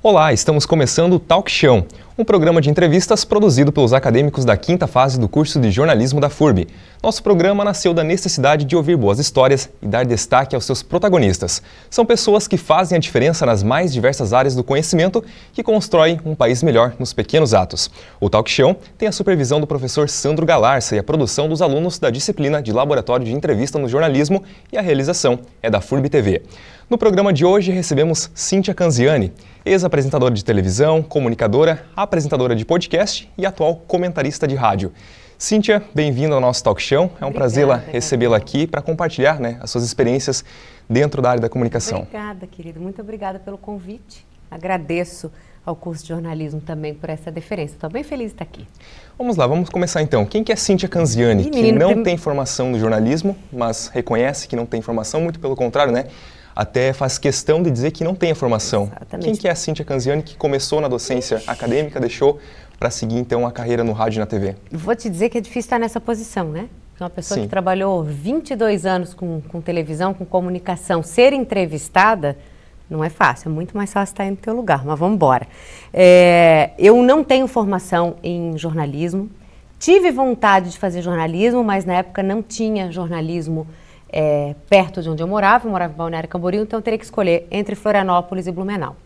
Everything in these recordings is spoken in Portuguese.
Olá, estamos começando o Talk Show, um programa de entrevistas produzido pelos acadêmicos da quinta fase do curso de jornalismo da FURB. Nosso programa nasceu da necessidade de ouvir boas histórias e dar destaque aos seus protagonistas. São pessoas que fazem a diferença nas mais diversas áreas do conhecimento, que constroem um país melhor nos pequenos atos. O Talk Show tem a supervisão do professor Sandro Galarça e a produção dos alunos da disciplina de Laboratório de Entrevista no Jornalismo, e a realização é da FURB TV. No programa de hoje recebemos Cíntia Canziani, ex-apresentadora de televisão, comunicadora, apresentadora de podcast e atual comentarista de rádio. Cíntia, bem-vinda ao nosso Talk Show. É um prazer recebê-la aqui para compartilhar as suas experiências dentro da área da comunicação. Obrigada, querido. Muito obrigada pelo convite. Agradeço ao curso de jornalismo também por essa deferência. Estou bem feliz de estar aqui. Vamos lá, vamos começar então. Quem que é Cíntia Canziani, que não tem formação no jornalismo, mas reconhece que não tem formação, muito pelo contrário, né? Até faz questão de dizer que não tem a formação. Exatamente. Quem que é a Cíntia Canziani, que começou na docência acadêmica, deixou para seguir então a carreira no rádio e na TV? Vou te dizer que é difícil estar nessa posição, né? Uma pessoa que trabalhou 22 anos com televisão, com comunicação, ser entrevistada não é fácil, é muito mais fácil estar aí no teu lugar, mas vamos embora. Eu não tenho formação em jornalismo, tive vontade de fazer jornalismo, mas na época não tinha jornalismo perto de onde eu morava em Balneário Camboriú, então eu teria que escolher entre Florianópolis e Blumenau.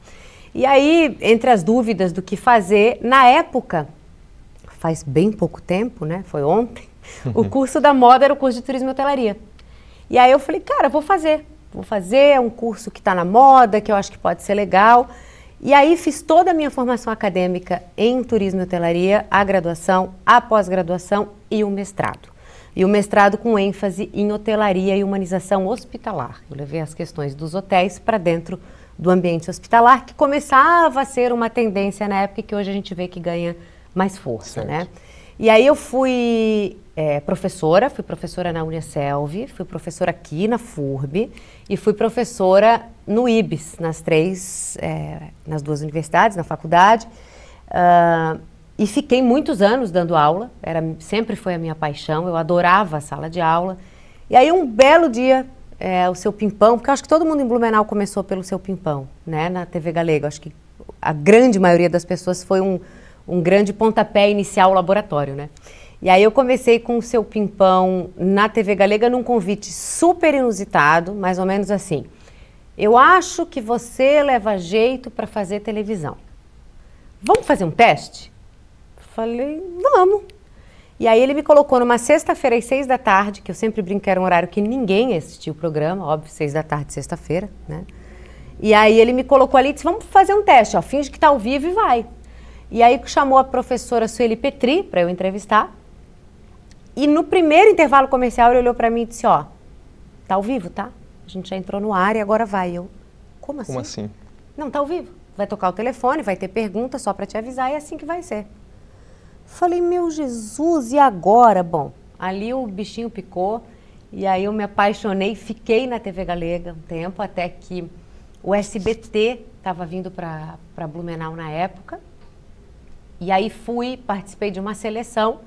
E aí, entre as dúvidas do que fazer, na época, faz bem pouco tempo, né, foi ontem, o curso da moda era o curso de turismo e hotelaria. E aí eu falei, cara, vou fazer um curso que está na moda, que eu acho que pode ser legal. E aí fiz toda a minha formação acadêmica em turismo e hotelaria, a graduação, a pós-graduação e o mestrado. E o mestrado com ênfase em hotelaria e humanização hospitalar. Eu levei as questões dos hotéis para dentro do ambiente hospitalar, que começava a ser uma tendência na época que hoje a gente vê que ganha mais força, né? E aí eu fui fui professora na Uniaselv, fui professora aqui na FURB e fui professora no IBS, nas duas universidades, na faculdade. E fiquei muitos anos dando aula, sempre foi a minha paixão, eu adorava a sala de aula. E aí um belo dia, o Seu Pimpão, porque eu acho que todo mundo em Blumenau começou pelo Seu Pimpão, né, na TV Galega. Acho que a grande maioria das pessoas foi um grande pontapé inicial ao laboratório, né. E aí eu comecei com o Seu Pimpão na TV Galega num convite super inusitado, mais ou menos assim. Eu acho que você leva jeito para fazer televisão. Vamos fazer um teste? Falei, vamos. E aí ele me colocou numa sexta-feira às 6 da tarde, que eu sempre brinco que era um horário que ninguém assistia o programa, óbvio, 6 da tarde, sexta-feira, né? E aí ele me colocou ali e disse, vamos fazer um teste, ó, finge que tá ao vivo e vai. E aí chamou a professora Sueli Petri para eu entrevistar. E no primeiro intervalo comercial ele olhou para mim e disse, ó, tá ao vivo, tá? A gente já entrou no ar e agora vai. Eu, como assim? Como assim? Não, tá ao vivo. Vai tocar o telefone, vai ter pergunta só para te avisar e é assim que vai ser. Falei, meu Jesus, e agora? Bom, ali o bichinho picou e aí eu me apaixonei, fiquei na TV Galega um tempo, até que o SBT estava vindo para Blumenau na época. E aí participei de uma seleção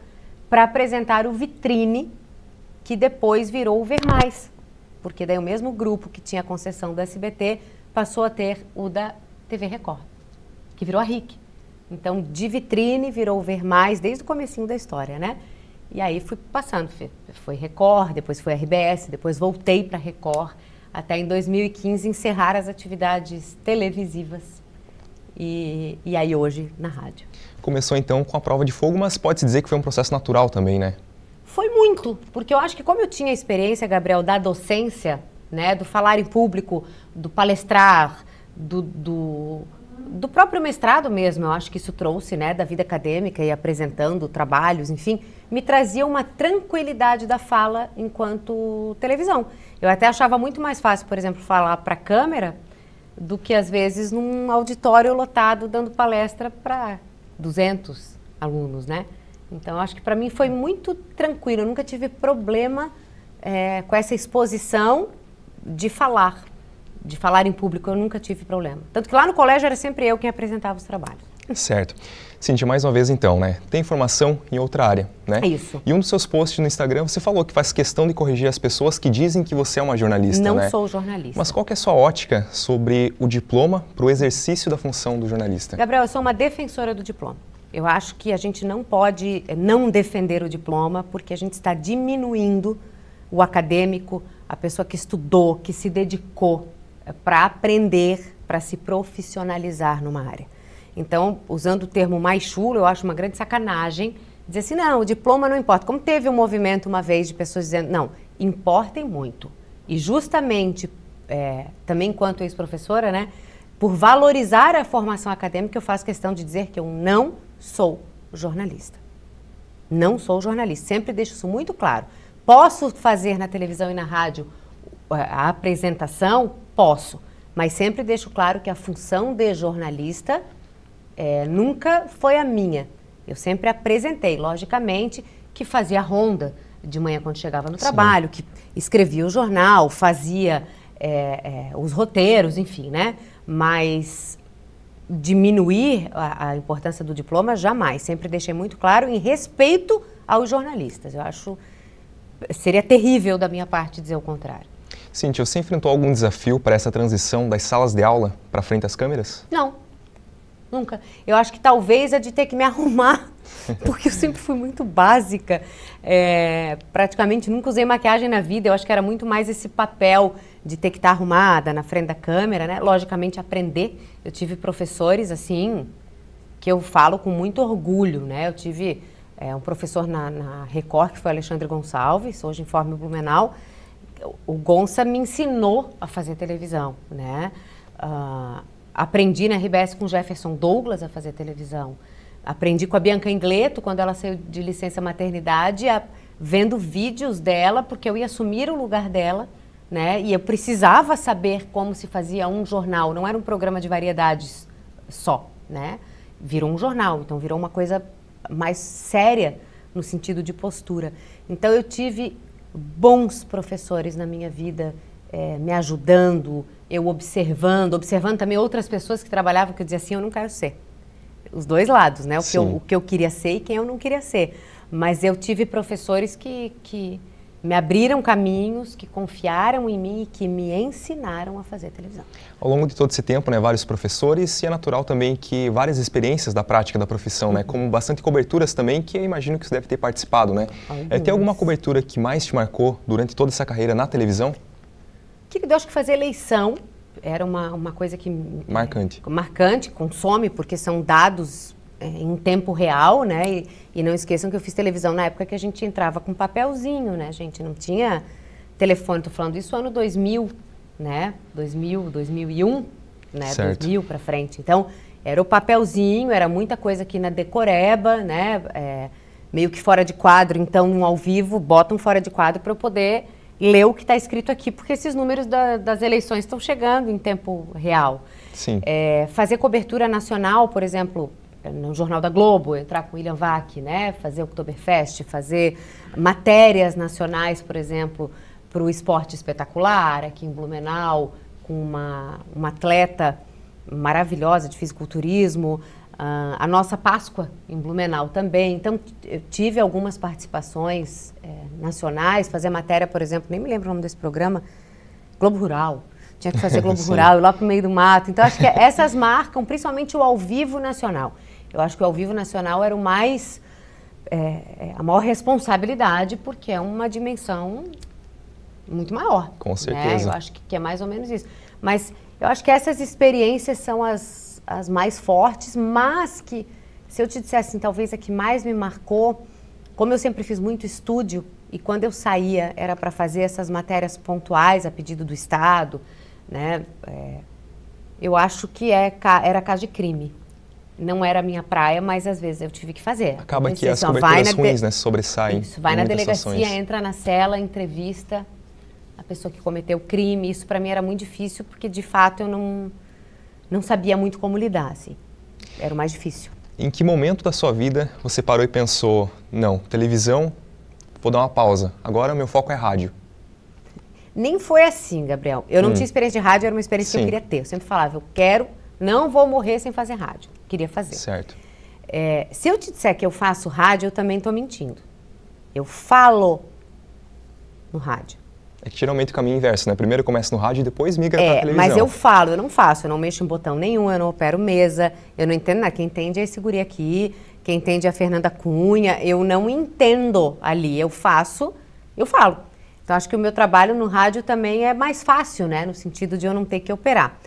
para apresentar o Vitrine, que depois virou o Ver Mais, porque daí o mesmo grupo que tinha a concessão do SBT passou a ter o da TV Record, que virou a RIC. Então, de Vitrine virou o Ver Mais desde o comecinho da história, né? E aí fui passando, foi Record, depois foi RBS, depois voltei para Record, até em 2015 encerrar as atividades televisivas e aí hoje na rádio. Começou então com a prova de fogo, mas pode-se dizer que foi um processo natural também, né? Foi muito, porque eu acho que como eu tinha experiência, Gabriel, da docência, né, do falar em público, do palestrar, do próprio mestrado mesmo, eu acho que isso trouxe, né, da vida acadêmica e apresentando trabalhos, enfim, me trazia uma tranquilidade da fala enquanto televisão. Eu até achava muito mais fácil, por exemplo, falar para a câmera do que às vezes num auditório lotado dando palestra para 200 alunos, né? Então, acho que para mim foi muito tranquilo, eu nunca tive problema com essa exposição de falar em público, eu nunca tive problema. Tanto que lá no colégio era sempre eu quem apresentava os trabalhos. Certo. Cíntia, mais uma vez então, né? Tem formação em outra área, né? É isso. E um dos seus posts no Instagram, você falou que faz questão de corrigir as pessoas que dizem que você é uma jornalista, Não né? sou jornalista. Mas qual que é a sua ótica sobre o diploma para o exercício da função do jornalista? Gabriel, eu sou uma defensora do diploma. Eu acho que a gente não pode não defender o diploma porque a gente está diminuindo o acadêmico, a pessoa que estudou, que se dedicou para aprender, para se profissionalizar numa área. Então, usando o termo mais chulo, eu acho uma grande sacanagem dizer assim, não, o diploma não importa. Como teve um movimento uma vez de pessoas dizendo, não, importem muito. E justamente, também enquanto ex-professora, né, por valorizar a formação acadêmica, eu faço questão de dizer que eu não sou jornalista. Não sou jornalista. Sempre deixo isso muito claro. Posso fazer na televisão e na rádio a apresentação? Posso. Mas sempre deixo claro que a função de jornalista nunca foi a minha. Eu sempre apresentei, logicamente, que fazia ronda de manhã quando chegava no trabalho, que escrevia o jornal, fazia os roteiros, enfim, né? Mas diminuir a importância do diploma, jamais. Sempre deixei muito claro em respeito aos jornalistas. Eu acho seria terrível da minha parte dizer o contrário. Cíntia, você enfrentou algum desafio para essa transição das salas de aula para frente às câmeras? Não, nunca. Eu acho que talvez é de ter que me arrumar, porque eu sempre fui muito básica. Praticamente nunca usei maquiagem na vida. Eu acho que era muito mais esse papel de ter que estar arrumada na frente da câmera, né? Logicamente, aprender. Eu tive professores, assim, que eu falo com muito orgulho, né? Eu tive um professor na Record, que foi o Alexandre Gonçalves, hoje em Forma Blumenau. O Gonça me ensinou a fazer televisão, né? Aprendi na RBS com Jefferson Douglas a fazer televisão. Aprendi com a Bianca Ingleto, quando ela saiu de licença maternidade, vendo vídeos dela, porque eu ia assumir o lugar dela, né? E eu precisava saber como se fazia um jornal. Não era um programa de variedades só, né? Virou um jornal, então virou uma coisa mais séria no sentido de postura. Então eu tive bons professores na minha vida, me ajudando, eu observando também outras pessoas que trabalhavam, que eu dizia assim, eu não quero ser. Os dois lados, né? O que eu queria ser e quem eu não queria ser. Mas eu tive professores que me abriram caminhos, que confiaram em mim e que me ensinaram a fazer televisão. Ao longo de todo esse tempo, né, vários professores, e é natural também que várias experiências da prática da profissão, né, como bastante coberturas também, que eu imagino que você deve ter participado, né? Tem alguma cobertura que mais te marcou durante toda essa carreira na televisão? Eu acho que fazer eleição era uma coisa que... Marcante, consome, porque são dados em tempo real, né? E não esqueçam que eu fiz televisão na época que a gente entrava com papelzinho, né? A gente não tinha telefone, estou falando isso ano 2000, né? 2000, 2001, né? Certo. 2000 para frente. Então, era o papelzinho, era muita coisa aqui na decoreba, né? Meio que fora de quadro, então, no ao vivo, botam fora de quadro para eu poder ler o que está escrito aqui, porque esses números das eleições estão chegando em tempo real. Sim. Fazer cobertura nacional, por exemplo, no Jornal da Globo, entrar com o William Vac, né? Fazer o Oktoberfest, fazer matérias nacionais, por exemplo, para o Esporte Espetacular, aqui em Blumenau, com uma atleta maravilhosa de fisiculturismo, a nossa Páscoa em Blumenau também. Então, eu tive algumas participações nacionais, fazer matéria, por exemplo, nem me lembro o nome desse programa, Globo Rural. Tinha que fazer Globo Rural, ir lá para o meio do mato. Então, acho que essas marcam, principalmente o ao vivo nacional. Eu acho que o ao vivo nacional era o mais... a maior responsabilidade, porque é uma dimensão muito maior. Com certeza. Né? Eu acho que é mais ou menos isso. Mas eu acho que essas experiências são as mais fortes, mas que, se eu te dissesse assim, talvez a que mais me marcou, como eu sempre fiz muito estúdio, e quando eu saía era para fazer essas matérias pontuais a pedido do Estado, né? Eu acho que era caso de crime. Não era a minha praia, mas às vezes eu tive que fazer. Acaba que as coberturas ruins, né, sobressaem. Isso, vai na delegacia, entra na cela, entrevista a pessoa que cometeu o crime. Isso para mim era muito difícil, porque de fato eu não sabia muito como lidar, assim. Era o mais difícil. Em que momento da sua vida você parou e pensou, não, televisão, vou dar uma pausa, agora o meu foco é rádio? Nem foi assim, Gabriel. Eu não tinha experiência de rádio, era uma experiência que eu queria ter. Eu sempre falava, eu quero não vou morrer sem fazer rádio. Queria fazer. Certo. Se eu te disser que eu faço rádio, eu também estou mentindo. Eu falo no rádio. É que geralmente o caminho é inverso, né? Primeiro começa no rádio e depois migra para a televisão. Mas eu falo, eu não faço, eu não mexo em botão nenhum, eu não opero mesa, eu não entendo nada. Quem entende é esse guri aqui, quem entende é a Fernanda Cunha, eu não entendo ali, eu faço, eu falo. Então acho que o meu trabalho no rádio também é mais fácil, né? No sentido de eu não ter que operar.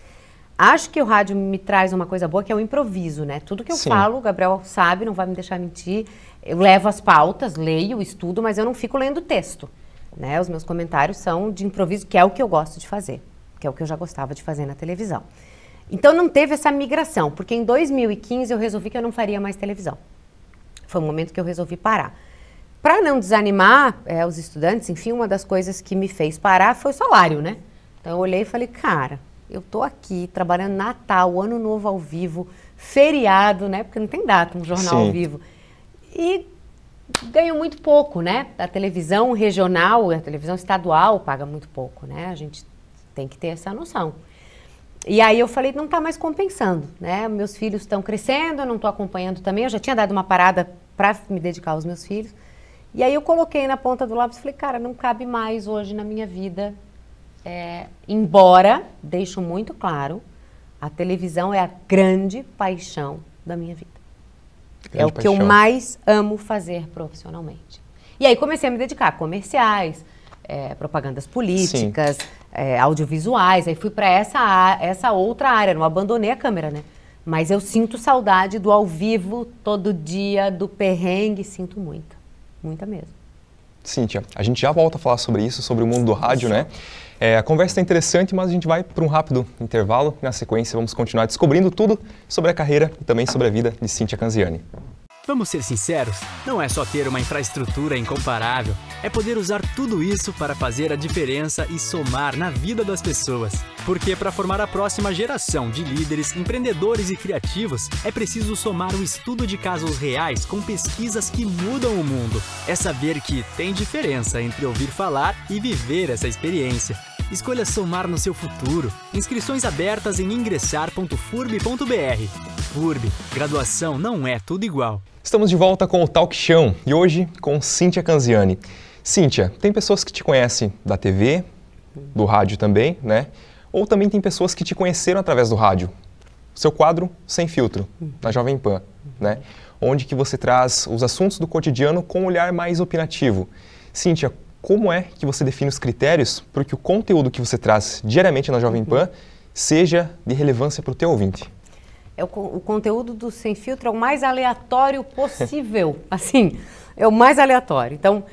Acho que o rádio me traz uma coisa boa, que é o improviso, né? Tudo que eu falo, o Gabriel sabe, não vai me deixar mentir. Eu levo as pautas, leio, estudo, mas eu não fico lendo texto. Né? Os meus comentários são de improviso, que é o que eu gosto de fazer, que é o que eu já gostava de fazer na televisão. Então não teve essa migração, porque em 2015 eu resolvi que eu não faria mais televisão. Foi o momento que eu resolvi parar. Para não desanimar os estudantes, enfim, uma das coisas que me fez parar foi o salário, né? Então eu olhei e falei, cara, eu tô aqui trabalhando Natal, Ano Novo ao vivo, feriado, né? Porque não tem data, um jornal ao vivo. E ganho muito pouco, né? A televisão regional, a televisão estadual paga muito pouco, né? A gente tem que ter essa noção. E aí eu falei, não está mais compensando, né? Meus filhos estão crescendo, eu não estou acompanhando também. Eu já tinha dado uma parada para me dedicar aos meus filhos. E aí eu coloquei na ponta do lápis e falei, cara, não cabe mais hoje na minha vida. Embora, deixo muito claro, a televisão é a grande paixão da minha vida. É o que eu mais amo fazer profissionalmente. E aí comecei a me dedicar a comerciais, propagandas políticas, audiovisuais. Aí fui para essa outra área, não abandonei a câmera, né? Mas eu sinto saudade do ao vivo, todo dia, do perrengue, sinto muita mesmo. Cíntia, a gente já volta a falar sobre isso, sobre o mundo do rádio, né? A conversa está interessante, mas a gente vai para um rápido intervalo. Na sequência, vamos continuar descobrindo tudo sobre a carreira e também sobre a vida de Cíntia Canziani. Vamos ser sinceros, não é só ter uma infraestrutura incomparável, é poder usar tudo isso para fazer a diferença e somar na vida das pessoas. Porque para formar a próxima geração de líderes, empreendedores e criativos, é preciso somar o estudo de casos reais com pesquisas que mudam o mundo. É saber que tem diferença entre ouvir falar e viver essa experiência. Escolha somar no seu futuro. Inscrições abertas em ingressar.furb.br. FURB, graduação não é tudo igual. Estamos de volta com o Talk Show e hoje com Cíntia Canziani. Cíntia, tem pessoas que te conhecem da TV, do rádio também, né? Ou também tem pessoas que te conheceram através do rádio. Seu quadro Sem Filtro, na Jovem Pan, né? Onde que você traz os assuntos do cotidiano com um olhar mais opinativo. Cíntia, como é que você define os critérios para que o conteúdo que você traz diariamente na Jovem Pan seja de relevância para o teu ouvinte? O conteúdo do Sem Filtro é o mais aleatório possível, assim, é o mais aleatório. Então,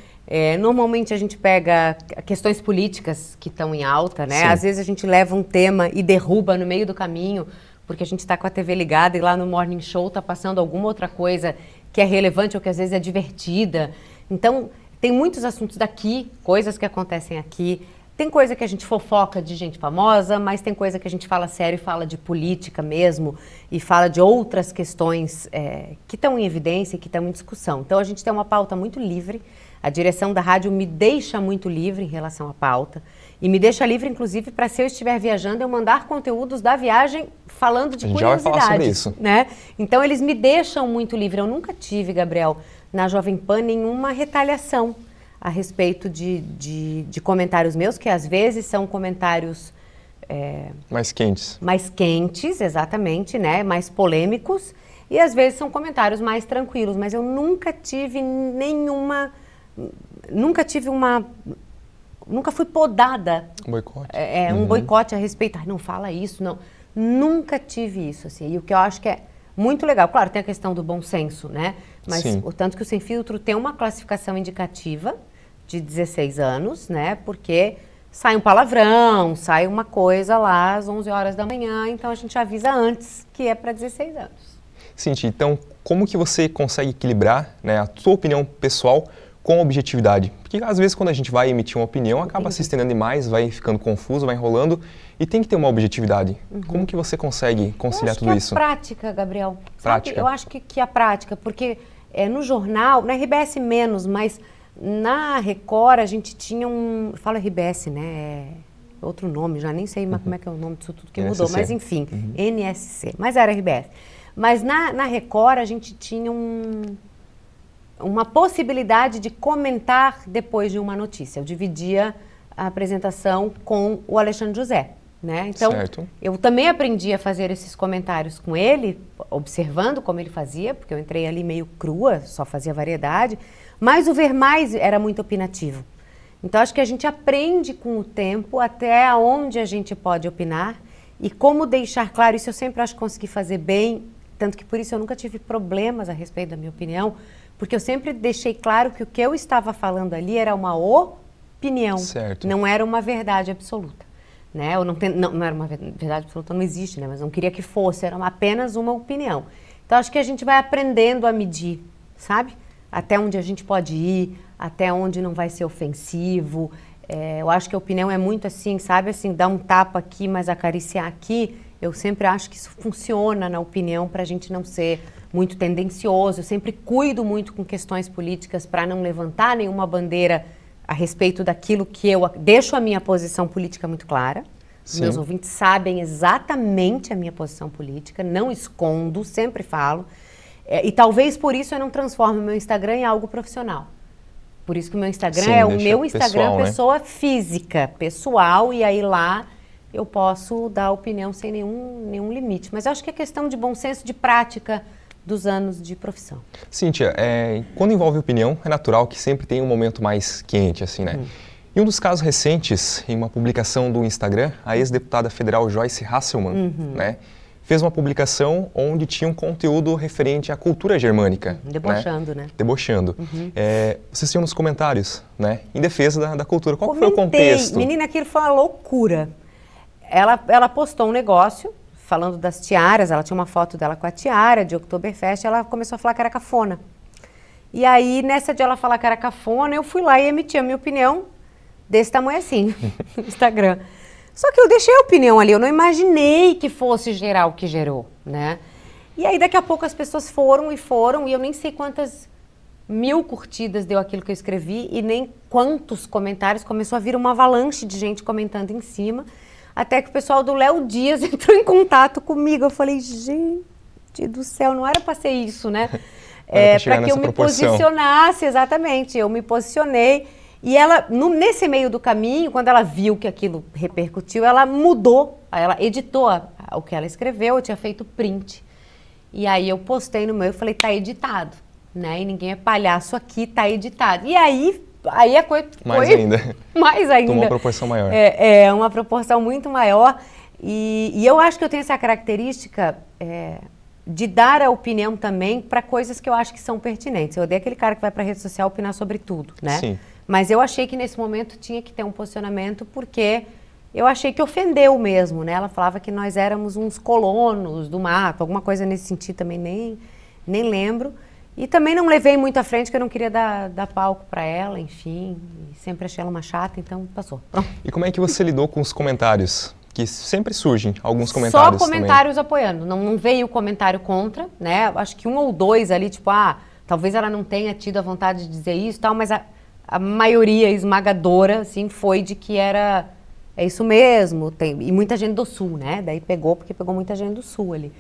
normalmente a gente pega questões políticas que estão em alta, né? Sim. Às vezes a gente leva um tema e derruba no meio do caminho, porque a gente está com a TV ligada e lá no Morning Show está passando alguma outra coisa que é relevante ou que às vezes é divertida. Então, tem muitos assuntos daqui, coisas que acontecem aqui. Tem coisa que a gente fofoca de gente famosa, mas tem coisa que a gente fala sério e fala de política mesmo e fala de outras questões que estão em evidência e que estão em discussão. Então a gente tem uma pauta muito livre, a direção da rádio me deixa muito livre em relação à pauta e me deixa livre inclusive para, se eu estiver viajando, eu mandar conteúdos da viagem falando de curiosidades. Já vai falar sobre isso. Né? Então eles me deixam muito livre. Eu nunca tive, Gabriel, na Jovem Pan nenhuma retaliação a respeito de comentários meus, que às vezes são comentários... mais quentes. Mais quentes, exatamente, né? Mais polêmicos. E às vezes são comentários mais tranquilos. Mas eu nunca tive nenhuma... Nunca fui podada. Um boicote. Um boicote a respeito. Não fala isso, não. Nunca tive isso, assim. E o que eu acho que é muito legal. Claro, tem a questão do bom senso, né? Mas o tanto que o Sem Filtro tem uma classificação indicativa de 16 anos, né? Porque sai um palavrão, sai uma coisa lá às 11 horas da manhã, então a gente avisa antes que é para 16 anos. Cíntia, então como que você consegue equilibrar, né, a sua opinião pessoal com a objetividade? Porque às vezes quando a gente vai emitir uma opinião, acaba se estendendo demais, vai ficando confuso, vai enrolando e tem que ter uma objetividade. Como que você consegue conciliar tudo isso? Prática, Gabriel. Prática. Eu acho que a prática, porque no jornal, na RBS menos, mas na Record a gente tinha fala RBS, né? outro nome, já nem sei mais como é que é o nome disso tudo que mudou, mas enfim, NSC, mas era RBS. Mas na Record a gente tinha uma possibilidade de comentar depois de uma notícia. Eu dividia a apresentação com o Alexandre José, né? Então, eu também aprendi a fazer esses comentários com ele, observando como ele fazia, porque eu entrei ali meio crua, só fazia variedade, mas o Ver Mais era muito opinativo. Então, acho que a gente aprende com o tempo até onde a gente pode opinar e como deixar claro, isso eu sempre acho que consegui fazer bem, tanto que por isso eu nunca tive problemas a respeito da minha opinião, porque eu sempre deixei claro que o que eu estava falando ali era uma opinião, não era uma verdade absoluta. Né? Não era uma verdade absoluta, não existe, né? Mas não queria que fosse, era apenas uma opinião. Então, acho que a gente vai aprendendo a medir, sabe? Até onde a gente pode ir, até onde não vai ser ofensivo. Eu acho que a opinião é muito assim, sabe? Assim, dar um tapa aqui, mas acariciar aqui. Eu sempre acho que isso funciona na opinião para a gente não ser muito tendencioso. Eu sempre cuido muito com questões políticas para não levantar nenhuma bandeira a respeito daquilo que eu deixo a minha posição política muito clara. Meus ouvintes sabem exatamente a minha posição política, não escondo, sempre falo. E talvez por isso eu não transforme o meu Instagram em algo profissional. Por isso que o meu Instagram é o meu Instagram pessoal, pessoa física, pessoal, e aí lá eu posso dar opinião sem nenhum limite. Mas eu acho que é questão de bom senso, de prática dos anos de profissão. Cíntia, quando envolve opinião, é natural que sempre tem um momento mais quente, assim, né? Em um dos casos recentes, em uma publicação do Instagram, a ex-deputada federal Joyce Hasselmann, né, fez uma publicação onde tinha um conteúdo referente à cultura germânica. Debochando, né? Debochando. Vocês tinham nos comentários, né, em defesa da cultura. Qual foi o contexto? Menina, aquilo foi uma loucura. Ela postou um negócio falando das tiaras, ela tinha uma foto dela com a tiara de Oktoberfest, ela começou a falar que era cafona. E aí, nessa de ela falar que era cafona, eu fui lá e emiti a minha opinião desse tamanho assim, no Instagram. Só que eu deixei a opinião ali, eu não imaginei que fosse gerar o que gerou, né? E aí, daqui a pouco, as pessoas foram, e eu nem sei quantas 1000 curtidas deu aquilo que eu escrevi, e nem quantos comentários, começou a vir uma avalanche de gente comentando em cima, até que o pessoal do Léo Dias entrou em contato comigo. Eu falei, gente do céu, não era para ser isso, né? Para que eu me posicionasse, exatamente. Eu me posicionei. E ela, nesse meio do caminho, quando ela viu que aquilo repercutiu, ela mudou, ela editou o que ela escreveu, eu tinha feito print. E aí eu postei no meu e falei, tá editado, né? E ninguém é palhaço aqui, tá editado. E aí a coisa mais ainda. Tomou uma proporção maior. Uma proporção muito maior. E eu acho que eu tenho essa característica de dar a opinião também para coisas que eu acho que são pertinentes. Eu odeio aquele cara que vai para a rede social opinar sobre tudo, né? Sim. Mas eu achei que nesse momento tinha que ter um posicionamento porque eu achei que ofendeu mesmo, né? Ela falava que nós éramos uns colonos do mato, alguma coisa nesse sentido também, nem lembro. E também não levei muito à frente, porque eu não queria dar palco para ela, enfim. Sempre achei ela uma chata, então passou. Pronto. E como é que você lidou com os comentários? Que sempre surgem alguns comentários. Só comentários também apoiando, não veio comentário contra, né? Acho que 1 ou 2 ali, tipo, talvez ela não tenha tido a vontade de dizer isso e tal, mas a maioria esmagadora, assim, foi de que é isso mesmo. E muita gente do Sul, né? Daí porque pegou muita gente do Sul ali.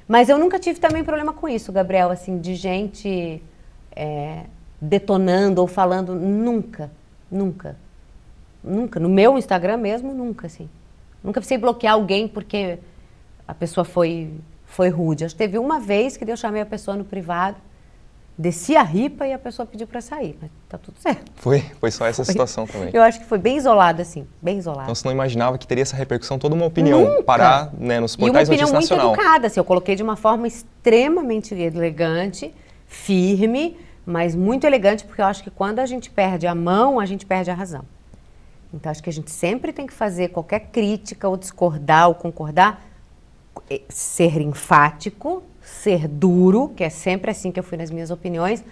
Mas eu nunca tive também problema com isso, Gabriel, assim, de gente detonando ou falando, nunca. No meu Instagram mesmo, nunca, assim. Nunca precisei bloquear alguém porque a pessoa foi rude. Acho que teve uma vez que eu chamei a pessoa no privado, desci a ripa e a pessoa pediu para sair, mas tá tudo certo. Foi só essa situação também. Eu acho que foi bem isolado, assim, bem isolado. Então você não imaginava que teria essa repercussão, toda uma opinião parar, né, nos portais de notícia nacional. E uma opinião muito educada, assim, eu coloquei de uma forma extremamente elegante, firme, mas muito elegante, porque eu acho que quando a gente perde a mão, a gente perde a razão. Então acho que a gente sempre tem que fazer qualquer crítica, ou discordar, ou concordar, ser enfático, ser duro, que é sempre assim que eu fui nas minhas opiniões,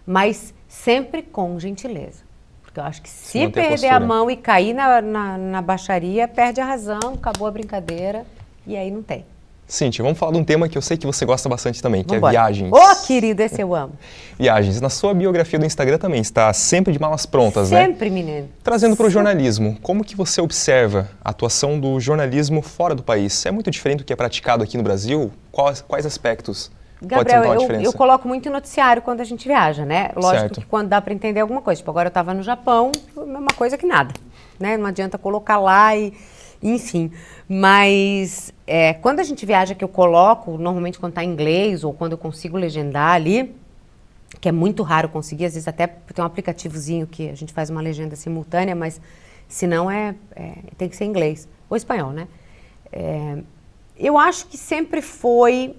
mas sempre com gentileza. Porque eu acho que se perder a mão e cair na baixaria, perde a razão, acabou a brincadeira, e aí não tem. Cíntia, vamos falar de um tema que eu sei que você gosta bastante também, que é viagens. Querido, esse eu amo. Viagens. Na sua biografia do Instagram também está sempre de malas prontas, né? Sempre, menino. Trazendo para o jornalismo, como que você observa a atuação do jornalismo fora do país? É muito diferente do que é praticado aqui no Brasil? Quais aspectos pode ser uma diferença? Eu coloco muito noticiário quando a gente viaja, né? Lógico Certo. que quando dá para entender alguma coisa. Tipo, agora eu estava no Japão, a mesma coisa que nada, né? Não adianta colocar lá e... Enfim, mas quando a gente viaja que eu coloco, normalmente quando está em inglês ou quando eu consigo legendar ali, que é muito raro conseguir, às vezes até tem um aplicativozinho que a gente faz uma legenda simultânea, mas se não tem que ser inglês ou espanhol, né? Eu acho que sempre foi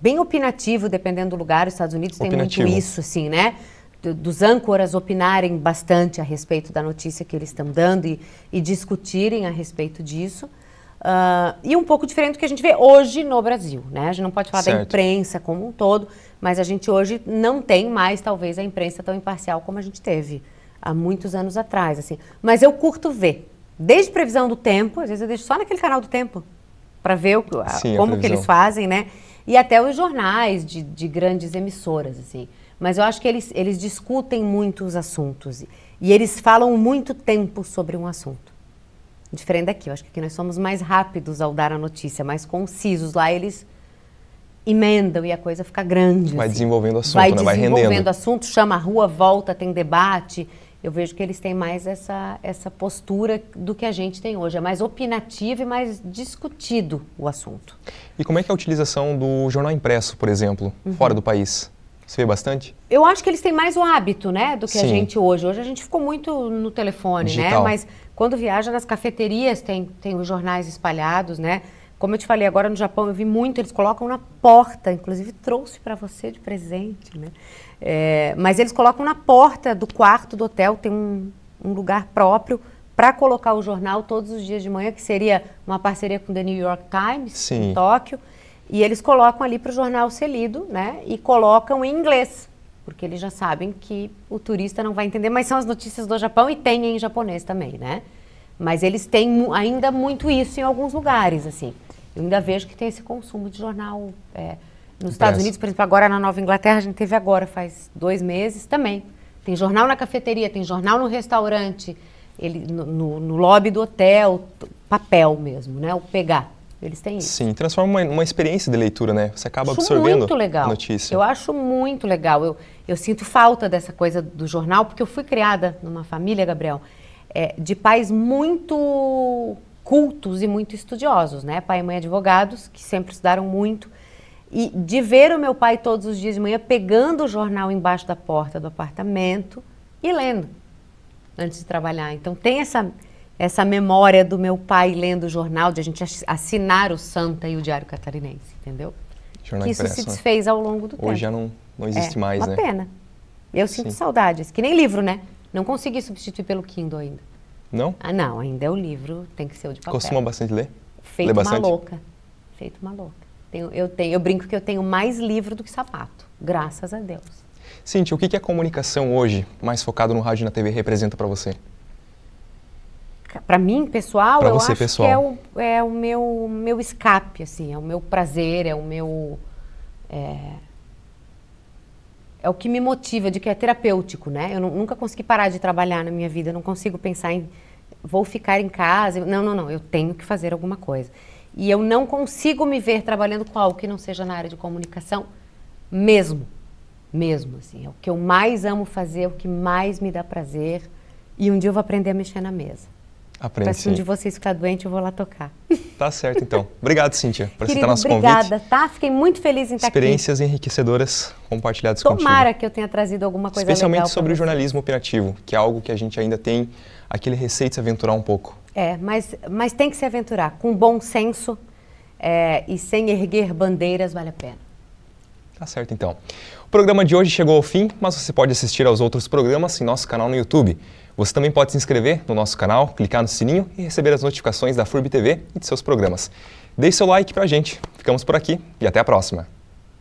bem opinativo, dependendo do lugar. Os Estados Unidos tem muito isso, assim, né? Dos âncoras opinarem bastante a respeito da notícia que eles estão dando e discutirem a respeito disso. E um pouco diferente do que a gente vê hoje no Brasil, né? A gente não pode falar da imprensa como um todo, mas a gente hoje não tem mais, talvez, a imprensa tão imparcial como a gente teve há muitos anos atrás, assim. Mas eu curto ver, desde previsão do tempo, às vezes eu deixo só naquele canal do tempo, para ver como que eles fazem, né? E até os jornais de grandes emissoras, assim. Mas eu acho que eles discutem muito os assuntos e eles falam muito tempo sobre um assunto. Diferente daqui, eu acho que aqui nós somos mais rápidos ao dar a notícia, mais concisos. Lá eles emendam e a coisa fica grande. Vai assim. Desenvolvendo o assunto, vai né? Vai rendendo. Vai desenvolvendo assunto, chama a rua, volta, tem debate. Eu vejo que eles têm mais essa postura do que a gente tem hoje. É mais opinativo e mais discutido o assunto. E como é que é a utilização do jornal impresso, por exemplo, fora do país? Você vê bastante? Eu acho que eles têm mais o hábito, né, do que Sim. a gente hoje. Hoje a gente ficou muito no telefone, Digital. né? Mas quando viaja nas cafeterias tem os jornais espalhados, né? Como eu te falei, agora no Japão eu vi muito, eles colocam na porta, inclusive trouxe para você de presente, né? Mas eles colocam na porta do quarto do hotel, tem um lugar próprio para colocar o jornal todos os dias de manhã, que seria uma parceria com o The New York Times, Sim. em Tóquio. E eles colocam ali para o jornal ser lido, né? E colocam em inglês, porque eles já sabem que o turista não vai entender, mas são as notícias do Japão e tem em japonês também, né? Mas eles têm ainda muito isso em alguns lugares, assim. Eu ainda vejo que tem esse consumo de jornal nos Estados Unidos, por exemplo, agora na Nova Inglaterra, a gente teve agora, faz 2 meses, também. Tem jornal na cafeteria, tem jornal no restaurante, no lobby do hotel, papel mesmo, né? O pegar. Eles têm isso. Sim, transforma uma experiência de leitura, né? Você acaba absorvendo a notícia. Eu acho muito legal. Eu sinto falta dessa coisa do jornal, porque eu fui criada numa família, Gabriel, de pais muito cultos e muito estudiosos, né? Pai e mãe advogados, que sempre estudaram muito. E de ver o meu pai todos os dias de manhã pegando o jornal embaixo da porta do apartamento e lendo antes de trabalhar. Então tem essa memória do meu pai lendo o jornal, de a gente assinar o Santa e o Diário Catarinense, entendeu? Jornal Isso impresso, se desfez ao longo do tempo. Hoje já não existe mais, uma né? pena. Eu sinto saudades. Que nem livro, né? Não consegui substituir pelo Kindle ainda. Não? Ah, não. Ainda é o livro, tem que ser o de papel. Costuma bastante ler? Feito Lê bastante? uma louca. Feito uma louca. Eu brinco que eu tenho mais livro do que sapato. Graças a Deus. Cíntia, o que a comunicação hoje, mais focado no rádio e na TV, representa para você? Para mim, pessoal, pra eu você, acho pessoal. que é o meu escape, assim, é o meu prazer, é o que me motiva, de que é terapêutico, né? Eu nunca consegui parar de trabalhar na minha vida, eu não consigo pensar em vou ficar em casa. Não, eu tenho que fazer alguma coisa. E eu não consigo me ver trabalhando com algo que não seja na área de comunicação, mesmo, assim. É o que eu mais amo fazer, é o que mais me dá prazer. E um dia eu vou aprender a mexer na mesa. Aprende, para se um de vocês ficar doente, eu vou lá tocar. Tá certo, então. Obrigado, Cíntia, por aceitar nosso obrigada, convite. Tá? Fiquei muito feliz em estar aqui. Experiências enriquecedoras compartilhadas contigo. Tomara que eu tenha trazido alguma coisa legal. Especialmente sobre o jornalismo opinativo, que é algo que a gente ainda tem aquele receio de se aventurar um pouco. Mas tem que se aventurar. Com bom senso e sem erguer bandeiras, vale a pena. Tá certo, então. O programa de hoje chegou ao fim, mas você pode assistir aos outros programas em nosso canal no YouTube. Você também pode se inscrever no nosso canal, clicar no sininho e receber as notificações da FURB TV e de seus programas. Deixe seu like pra gente. Ficamos por aqui e até a próxima.